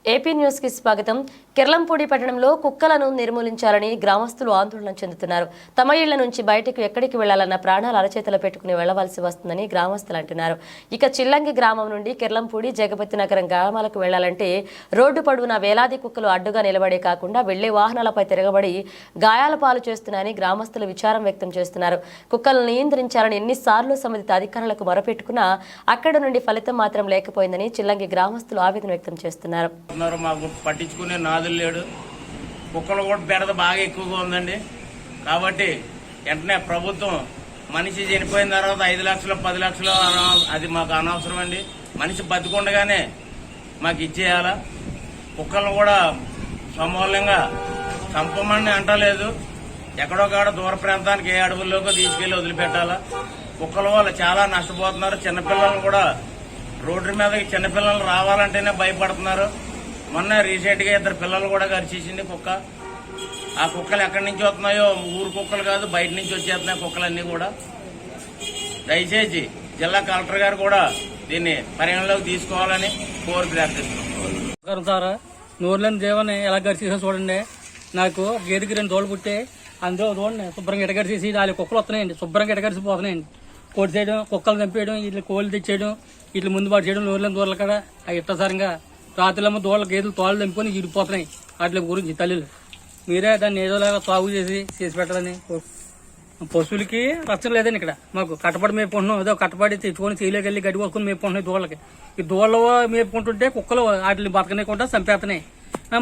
AP news కి స్వాగతం. కిర్లంపూడి పట్టణంలో కుక్కలను నిర్మూలించాలని గ్రామస్తులు ఆందోళన చెందుతున్నారు. తమ ఇళ్ల నుంచి బయటకు ఎక్కడికి వెళ్లాలన్న ప్రాణాలు అరచేతులు పెట్టుకుని వెళ్లవలసి వస్తుందని గ్రామస్తులు అంటున్నారు. ఇక చిల్లంగి గ్రామం నుండి కిర్లంపూడి, జగపతి నగరం గ్రామాలకు వెళ్లాలంటే రోడ్డు పొడవునా వేలాది కుక్కలు అడ్డుగా నిలబడే కాకుండా వెళ్లే వాహనాలపై తిరగబడి గాయాల పాలు చేస్తున్నాయని గ్రామస్తులు విచారం వ్యక్తం చేస్తున్నారు. కుక్కలను నియంత్రించాలని ఎన్నిసార్లు సంబంధిత అధికారులకు మొరపెట్టుకున్నా అక్కడ నుండి ఫలితం మాత్రం లేకపోయిందని చిల్లంగి గ్రామస్తులు ఆవేదన వ్యక్తం చేస్తున్నారు. మాకు పట్టించుకునే నాదులు లేడు. కుక్కలు కూడా బెడద బాగా ఎక్కువగా ఉందండి. కాబట్టి వెంటనే ప్రభుత్వం మనిషి చనిపోయిన తర్వాత 5 లక్షలు 10 లక్షలు అది మాకు అనవసరం అండి. మనిషి బతికుండగానే మాకు ఇచ్చేయాలా. కుక్కలను కూడా సమూలంగా చంపమని అంటలేదు. ఎక్కడోకాడ దూర ప్రాంతానికి ఏ అడవుల్లోకి తీసుకెళ్లి వదిలిపెట్టాలా. కుక్కల వల్ల చాలా నష్టపోతున్నారు. చిన్నపిల్లలు కూడా రోడ్డు మీదకి చిన్నపిల్లలు రావాలంటేనే భయపడుతున్నారు. మొన్న రీసెంట్ గా 2 పిల్లలు కూడా కరిచేసింది కుక్క. ఆ కుక్కలు ఎక్కడి నుంచి వస్తున్నాయో ఊరు కుక్కలు కాదు, బయట నుంచి వచ్చేస్తున్నాయి కుక్కలన్నీ కూడా. దయచేసి జిల్లా కలెక్టర్ గారు కూడా దీన్ని పరిగణలోకి తీసుకోవాలని కోరి ప్రార్థిస్తున్నాం. సార్ నూరులేని దేవని ఎలా గడిచేసా చూడండి. నాకు గేదెకి 2 తోళ్ళు పుట్టే అందులో చూడండి శుభ్రంగా ఎడగడిచేసి 4 కుక్కలు వస్తున్నాయండి. శుభ్రంగా ఎడగడిసిపోతున్నాయండి. కోడి చేయడం, కుక్కలు చంపేయడం, ఇట్లా కోళ్ళు తెచ్చేయడం, ఇట్లా ముందు పాటు చేయడం, నూరులేని దూరలు కూడా ఇట్టసారంగా రాత్రులమ్మ దూడల గేదెలు తోళ్ళు తెంపుకొని ఇరిగిపోతున్నాయి. వాటి గురించి తల్లిలు మీరే దాన్ని ఏదోలాగా సాగు చేసి పెట్టాలని. పశువులకి రచ్చం లేదండి ఇక్కడ. మాకు కట్టపడి మేపుకుంటున్నాం. ఏదో కట్టపడి తెచ్చుకొని చేయలేకి వెళ్ళి గడ్డి కోసుకొని మేపుకుంటున్నాయి దూడలకి. ఈ దూడలు మేపుకుంటుంటే కుక్కలు వాటిని బతకనేకుండా చంపేస్తున్నాయి.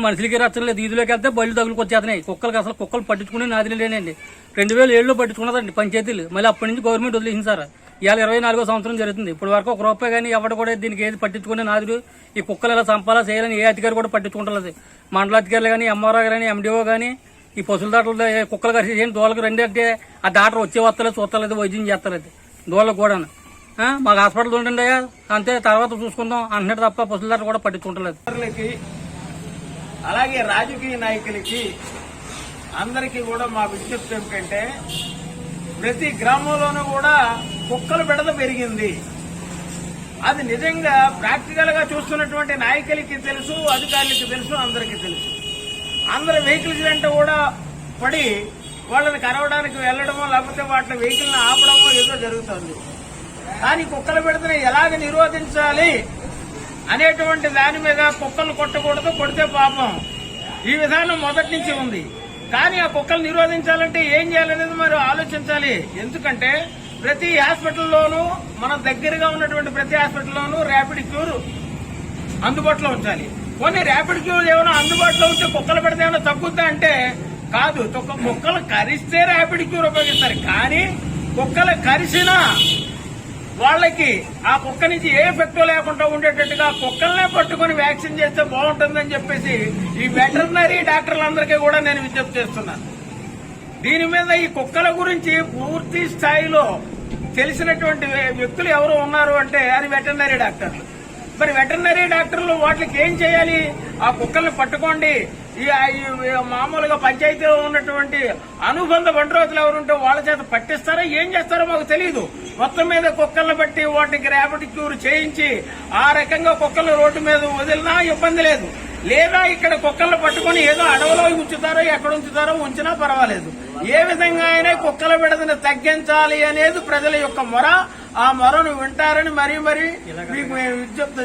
మనుషులకి రచ్చం లేదు. ఈదులోకి వెళ్తే బళ్ళు తగులుకు వచ్చేస్తున్నాయి. కుక్కలకి అసలు కుక్కలు పట్టించుకునే నాదిని లేనండి. 2007లో పట్టించుకున్నదండి పంచాయతీలు. మళ్ళీ అప్పటి నుంచి గవర్నమెంట్ వదిలేసింది సార్. ఇవాళ 24వ సంవత్సరం జరుగుతుంది. ఇప్పుడు వరకు ₹1 కానీ ఎవరు కూడా దీనికి ఏది పట్టించుకునే నాదుడు ఈ కుక్కలు ఎలా చంపాలా చేయాలని ఏ అధికారి కూడా పట్టించుకుంటలేదు. మండలాధికారులు కానీ, ఎంఆర్ఓ కానీ, ఎండిఓ కానీ ఈ పశువుల దాటలు కుక్కలు కలిసి దోళ్ళకి 2 అంటే ఆ డాక్టర్ వచ్చే వస్తలేదు, చూస్తలేదు, వైద్యం చేస్తలేదు దోళ్ళకు కూడా. మాకు హాస్పిటల్ ఉండండి అంతే, తర్వాత చూసుకుందాం అంటున్నాడు తప్ప పశువుల దాటలు కూడా పట్టించుకుంటలేదు. అలాగే రాజకీయ నాయకులకి అందరికీ కూడా మా విజ్ఞప్తి ఏమిటంటే ప్రతి గ్రామంలోనూ కూడా కుక్కల బెడద పెరిగింది. అది నిజంగా ప్రాక్టికల్ గా చూస్తున్నటువంటి నాయకులకి తెలుసు, అధికారులకి తెలుసు, అందరికీ తెలుసు. అందరు వెహికల్స్ వెంట కూడా పడి వాళ్ళని కరవడానికి వెళ్లడమో లేకపోతే వాటి వెహికల్ ని ఆపడమో ఏదో జరుగుతుంది. కానీ కుక్కల బెడదని ఎలాగ నిరోధించాలి అనేటువంటి దాని మీద కుక్కలు కొట్టకూడదు, కొడితే పాపం ఈ విధానం మొదటి నుంచి ఉంది. కానీ ఆ కుక్కలు నిరోధించాలంటే ఏం చేయాలనేది మరి ఆలోచించాలి. ఎందుకంటే ప్రతి హాస్పిటల్లోనూ మన దగ్గరగా ఉన్నటువంటి ప్రతి హాస్పిటల్లోనూ ర్యాపిడ్ క్యూర్ అందుబాటులో ఉంచాలి. కొన్ని ర్యాపిడ్ క్యూర్ ఏమైనా అందుబాటులో ఉంటే కుక్కలు పెడితే ఏమైనా తగ్గుద్దా అంటే కాదు. కుక్కలు కరిస్తే ర్యాపిడ్ క్యూర్ ఉపయోగిస్తారు. కానీ కుక్కలు కరిసినా వాళ్ళకి ఆ కుక్క నుంచి ఏ ఎఫెక్ట్ లేకుండా ఉండేటట్టుగా కుక్కలనే పట్టుకుని వ్యాక్సిన్ చేస్తే బాగుంటుందని చెప్పేసి ఈ వెటర్నరీ డాక్టర్లందరికీ కూడా నేను విజ్ఞప్తి చేస్తున్నాను. దీని మీద ఈ కుక్కల గురించి పూర్తి స్థాయిలో తెలిసినటువంటి వ్యక్తులు ఎవరు ఉన్నారు అంటే అది వెటర్నరీ డాక్టర్లు. మరి వెటర్నరీ డాక్టర్లు వాటికి ఏం చేయాలి? ఆ కుక్కల్ని పట్టుకోండి. ఈ మామూలుగా పంచాయతీలో ఉన్నటువంటి అనుబంధ బండ్రోతులు ఎవరుంటే వాళ్ళ చేత పట్టిస్తారో ఏం చేస్తారో మాకు తెలియదు. మొత్తం మీద కుక్కలను బట్టి వాటికి ర్యాపిడ్ క్యూర్ చేయించి ఆ రకంగా కుక్కలు రోడ్డు మీద వదిలినా ఇబ్బంది లేదు. లేదా ఇక్కడ కుక్కలను పట్టుకుని ఏదో అడవిలో ఉంచుతారో ఎక్కడ ఉంచుతారో ఉంచినా పర్వాలేదు. ఏ విధంగా అయినా కుక్కల బెడదను తగ్గించాలి అనేది ప్రజల యొక్క మొర. ఆ మొరను వింటారని మరీ మీకు విజ్ఞప్తి